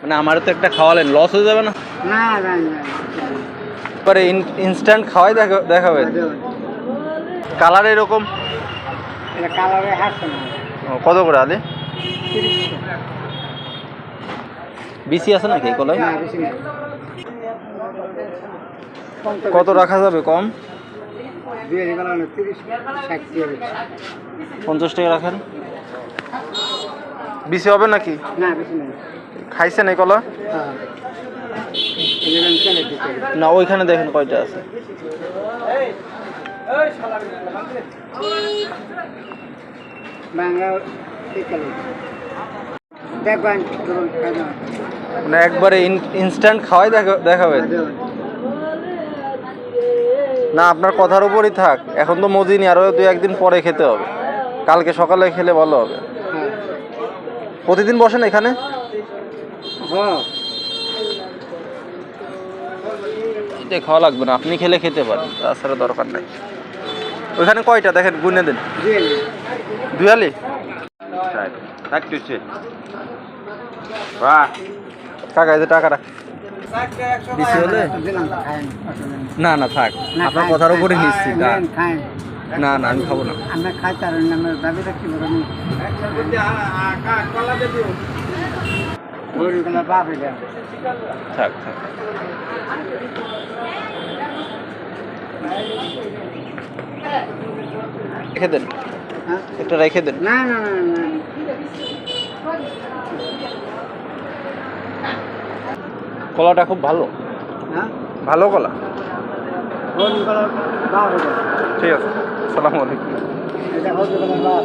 মানে আমারও তো একটা খাওয়ালেন, লস হয়ে যাবে না? না না না পরে ইনস্ট্যান্ট খাওয়াই দেখাবেন। কালার এরকম এটা কালারে হাসছে না। কত করে আলি? 30 টাকা। বিসি আছে নাকি এই কলাই? না বেশি না। কত রাখা যাবে কম? দুই কালার হলো 30 60 দিয়ে বেশি। 50 টাকা রাখেন। বিসি হবে নাকি? না বেশি না। খাইছেন এই কলা? হ্যাঁ এলেন চলে দিতে। না ওইখানে দেখেন কয়টা আছে। বাংলা এই কালার দেখবেন ধরুন খাওয়া মানে একবারে ইনস্ট্যান্ট খাওয়াই দেখাবেন। না আপনার কথার উপরই থাক, এখন তো মজিনি, আরও 2-1 দিন পরে খেতে হবে। কালকে সকালে খেলে ভালো হবে। হ্যাঁ প্রতিদিন বসেন এখানে? হ্যাঁ এটা খাওয়া লাগবে না, আপনি খেলে খেতে পারেন, তাছাড়া দরকার নেই। ওইখানে কয়টা দেখেন, গুনে দেন। দুয়ালি কাকা এই যে টাকা রাখ। বেশি হলে না না থাক, আপনার কথার উপরে নিচ্ছি। না না আমি খাবো না। আমরা খাই তার নামের দাবিটা কি বলবো বাপ এটা থাক থাক। রেখে দেন, একটা রেখে দেন। না না না না কলাটা খুব ভালো, হ্যাঁ ভালো কলা। হলুদ কালার বাপ এটা ঠিক আছে, আসসালামু আলাইকুম। এটা হলুদ কালার বাপ